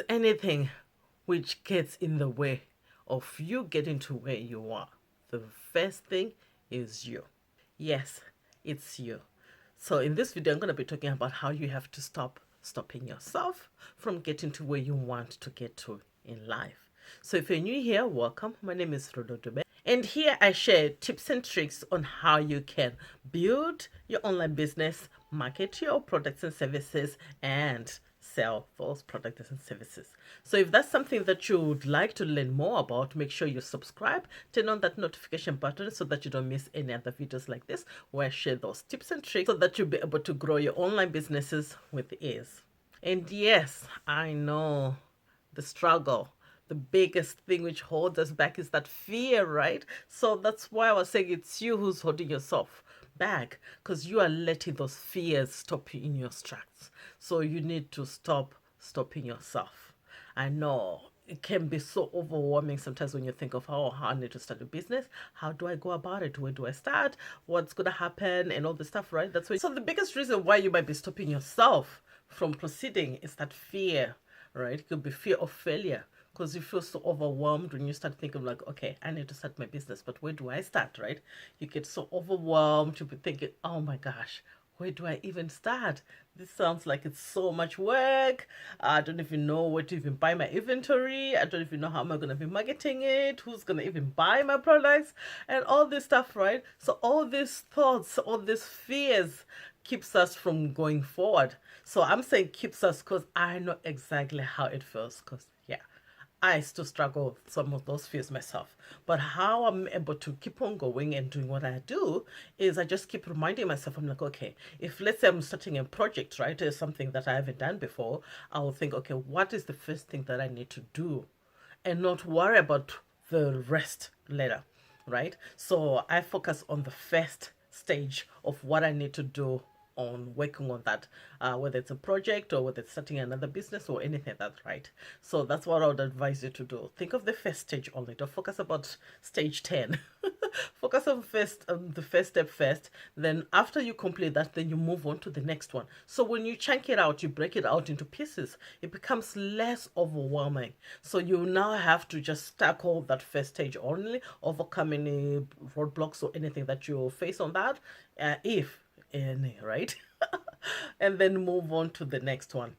anything which gets in the way of you getting to where you are, the first thing is you. Yes, it's you. So in this video, I'm going to be talking about how you have to stop stopping yourself from getting to where you want to get to in life. So if you're new here, welcome. My name is Rudo. And here I share tips and tricks on how you can build your online business, market your products and services, and sell those products and services. So if that's something that you would like to learn more about, make sure you subscribe, turn on that notification button so that you don't miss any other videos like this where I share those tips and tricks so that you'll be able to grow your online businesses with ease. And yes, I know the struggle. The biggest thing which holds us back is that fear, right? So that's why I was saying it's you who's holding yourself back, because you are letting those fears stop you in your tracks. So you need to stop stopping yourself. I know it can be so overwhelming sometimes when you think of, oh, I need to start a business. How do I go about it? Where do I start? What's going to happen? And all this stuff, right? That's why. So the biggest reason why you might be stopping yourself from proceeding is that fear, right? It could be fear of failure, because you feel so overwhelmed when you start thinking like, okay, I need to start my business, but where do I start, right? You get so overwhelmed, you'll be thinking, oh my gosh, where do I even start? This sounds like it's so much work. I don't even know where to even buy my inventory. I don't even know how am I going to be marketing it. Who's going to even buy my products and all this stuff, right? So all these thoughts, all these fears keeps us from going forward. So I'm saying keeps us because I know exactly how it feels, because yeah, I still struggle with some of those fears myself. But how I'm able to keep on going and doing what I do is I just keep reminding myself, I'm like, okay, if let's say I'm starting a project, right, or something that I haven't done before, I will think, okay, what is the first thing that I need to do? And not worry about the rest later, right? So I focus on the first stage of what I need to do on working on that, whether it's a project or whether it's starting another business or anything. That's right. So that's what I would advise you to do. Think of the first stage only. Don't focus about stage 10. Focus on the first step first. Then after you complete that, then you move on to the next one. So when you chunk it out, you break it out into pieces, it becomes less overwhelming. So you now have to just tackle that first stage only, overcome any roadblocks or anything that you face on that, if any, right? And then move on to the next one,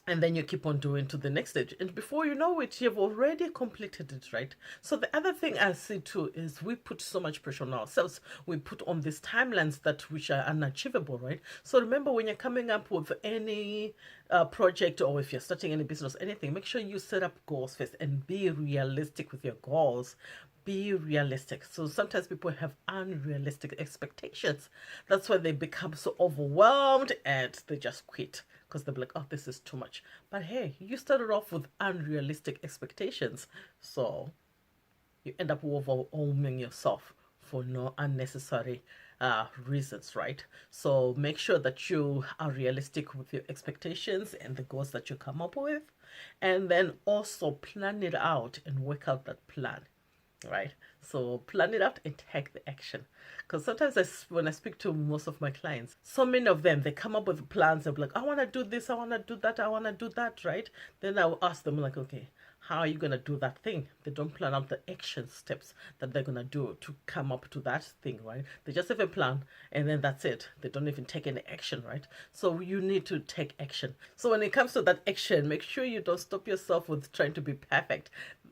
and then you keep on doing to the next stage, and before you know it, you've already completed it, right? So the other thing I see too is we put so much pressure on ourselves. We put on these timelines that which are unachievable, right? So remember, when you're coming up with any project, or if you're starting any business, anything, make sure you set up goals first and be realistic with your goals. Be realistic. So sometimes people have unrealistic expectations. That's why they become so overwhelmed and they just quit, because they're like, oh, this is too much. But hey, you started off with unrealistic expectations. So you end up overwhelming yourself for no unnecessary reasons, right? So make sure that you are realistic with your expectations and the goals that you come up with. And then also plan it out and work out that plan, right? So plan it out and take the action, because sometimes when I speak to most of my clients, so many of them, they come up with plans of like, I want to do this, I want to do that, I want to do that, right? Then I will ask them like, okay, how are you going to do that thing? They don't plan out the action steps that they're going to do to come up to that thing, right? They just have a plan and then that's it. They don't even take any action, right? So you need to take action. So when it comes to that action, make sure you don't stop yourself with trying to be perfect.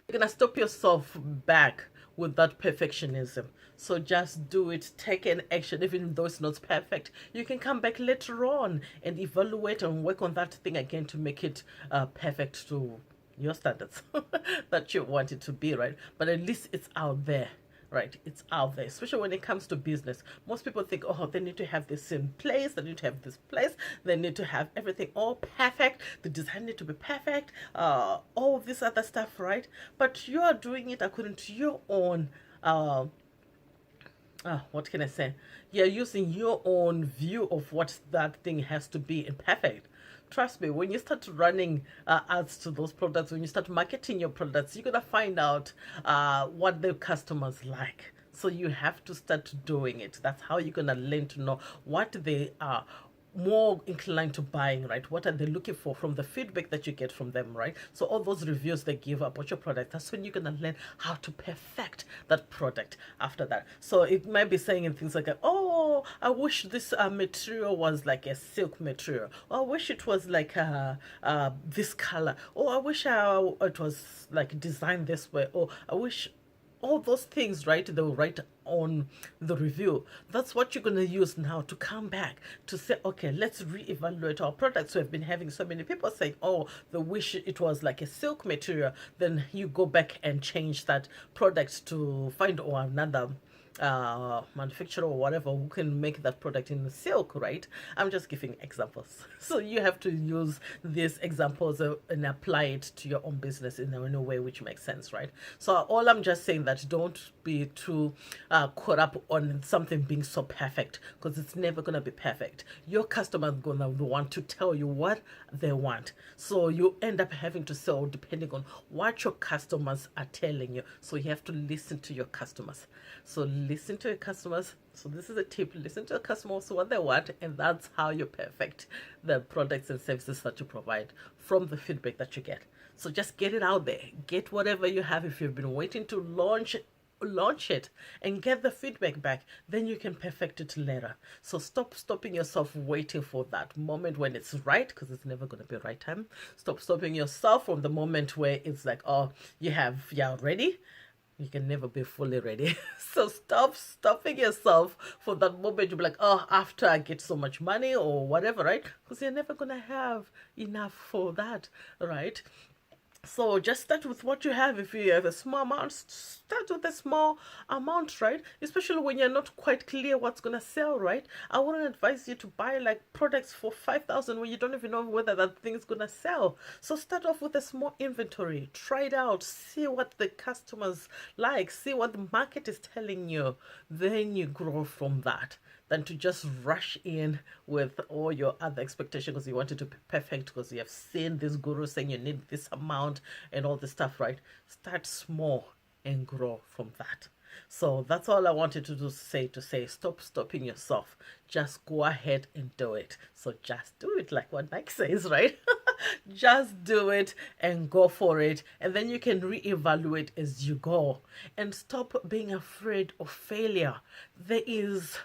You're going to stop yourself back with that perfectionism. So just do it, take an action, even though it's not perfect. You can come back later on and evaluate and work on that thing again to make it perfect to your standards that you want it to be, right? But at least it's out there, right? It's out there, especially when it comes to business. Most people think, oh, they need to have this in place, they need to have this place, they need to have everything all perfect, the design need to be perfect, all this other stuff, right? But you are doing it according to your own what can I say? You're using your own view of what that thing has to be in perfect. Trust me, when you start running ads to those products, when you start marketing your products, you're gonna find out what the customers like. So you have to start doing it. That's how you're gonna learn to know what they are, more inclined to buying, right? What are they looking for from the feedback that you get from them, right? So all those reviews they give about your product, that's when you're gonna learn how to perfect that product after that. So it might be saying things like, oh, I wish this material was like a silk material. Or I wish it was like this color. Or I wish it was like designed this way. Or I wish all those things, right? They will write on the review. That's what you're going to use now to come back to say, okay, let's reevaluate our products. We have been having so many people saying, oh, they wish it was like a silk material. Then you go back and change that product to find or another manufacturer or whatever who can make that product in silk, right? I'm just giving examples. So you have to use these examples and apply it to your own business in a way which makes sense, right? So all I'm just saying that don't be too caught up on something being so perfect, because it's never going to be perfect. Your customer is going to want to tell you what they want. So you end up having to sell depending on what your customers are telling you. So you have to listen to your customers. So listen to your customers. So this is a tip. Listen to your customers, what they want, and that's how you perfect the products and services that you provide from the feedback that you get. So just get it out there. Get whatever you have. If you've been waiting to launch it and get the feedback back, then you can perfect it later. So stop stopping yourself waiting for that moment when it's right, because it's never going to be right time. Stop stopping yourself from the moment where it's like, oh, you're ready. You can never be fully ready. So stop stopping yourself for that moment. You'll be like, oh, after I get so much money or whatever, right? Because you're never going to have enough for that, right? So just start with what you have. If you have a small amount, start with a small amount, right? Especially when you're not quite clear what's gonna sell, right? I wouldn't advise you to buy like products for 5,000 when you don't even know whether that thing is gonna sell. So start off with a small inventory, try it out, see what the customers like, see what the market is telling you. Then you grow from that, than to just rush in with all your other expectations because you want it to be perfect, because you have seen this guru saying you need this amount and all this stuff, right? Start small and grow from that. So that's all I wanted to do, to say stop stopping yourself. Just go ahead and do it. So just do it, like what Nike says, right? Just do it and go for it, and then you can reevaluate as you go, and stop being afraid of failure. There is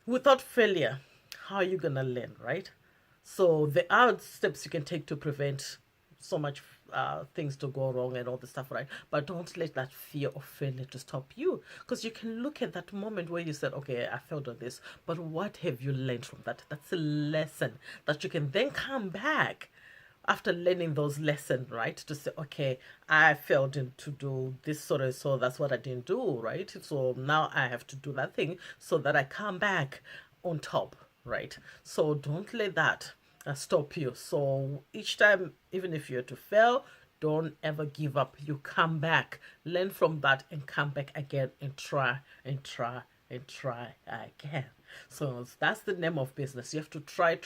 Without failure, how are you gonna learn, right? So there are steps you can take to prevent so much things to go wrong and all the stuff, right? But don't let that fear of failure to stop you, because you can look at that moment where you said, okay, I failed on this, but what have you learned from that? That's a lesson that you can then come back after learning those lessons, right? To say, okay, I failed to do this sort of, so that's what I didn't do, right? So now I have to do that thing so that I come back on top, right? So don't let that stop you. So each time, even if you're to fail, don't ever give up. You come back, learn from that, and come back again and try and try and try again. So that's the name of business. You have to try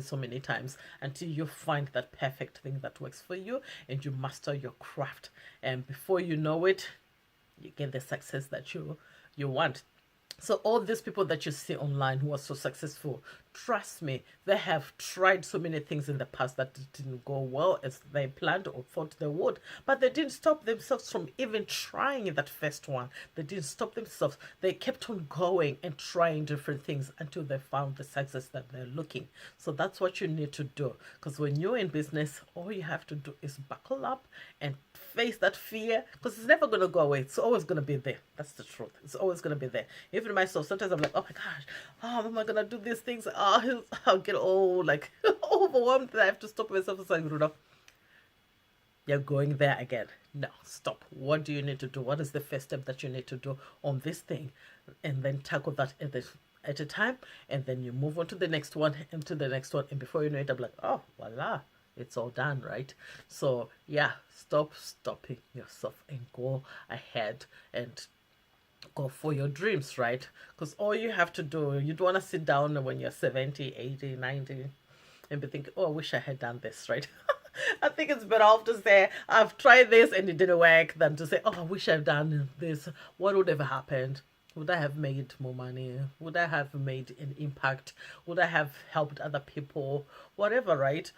so many times until you find that perfect thing that works for you and you master your craft. And before you know it, you get the success that you want. So all these people that you see online who are so successful, trust me, they have tried so many things in the past that didn't go well as they planned or thought they would. But they didn't stop themselves from even trying that first one. They didn't stop themselves. They kept on going and trying different things until they found the success that they're looking. So that's what you need to do. Because when you're in business, all you have to do is buckle up and face that fear, because it's never going to go away. It's always going to be there. That's the truth. It's always going to be there. Even myself, sometimes I'm like, oh my gosh, how am I going to do these things? Oh, I'll get all like overwhelmed that I have to stop myself and say, Rudo, you're going there again. No, stop. What do you need to do? What is the first step that you need to do on this thing? And then tackle that at a time. And then you move on to the next one and to the next one. And before you know it, I'm like, oh, voila. It's all done, right? So yeah, stop stopping yourself and go ahead and go for your dreams, right? Because all you have to do, you don't want to sit down when you're 70, 80, 90 and be thinking, oh, I wish I had done this, right? I think it's better off to say, I've tried this and it didn't work, than to say, oh, I wish I've done this. What would have happened? Would I have made more money? Would I have made an impact? Would I have helped other people? Whatever, right?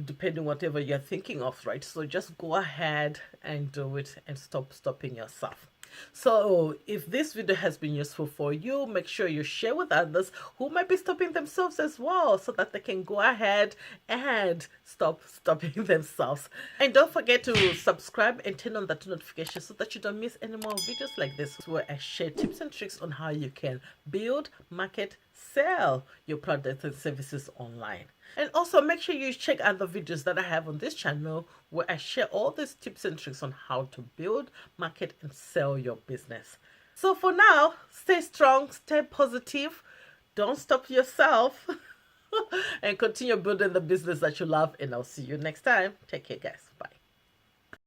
Depending whatever you're thinking of, right? So just go ahead and do it and stop stopping yourself. So if this video has been useful for you, make sure you share with others who might be stopping themselves as well, so that they can go ahead and stop stopping themselves. And don't forget to subscribe and turn on that notification so that you don't miss any more videos like this, where I share tips and tricks on how you can build, market, sell your products and services online. And also make sure you check out the videos that I have on this channel, where I share all these tips and tricks on how to build, market, and sell your business. So for now, stay strong, stay positive, don't stop yourself, and continue building the business that you love. And I'll see you next time. Take care, guys. Bye.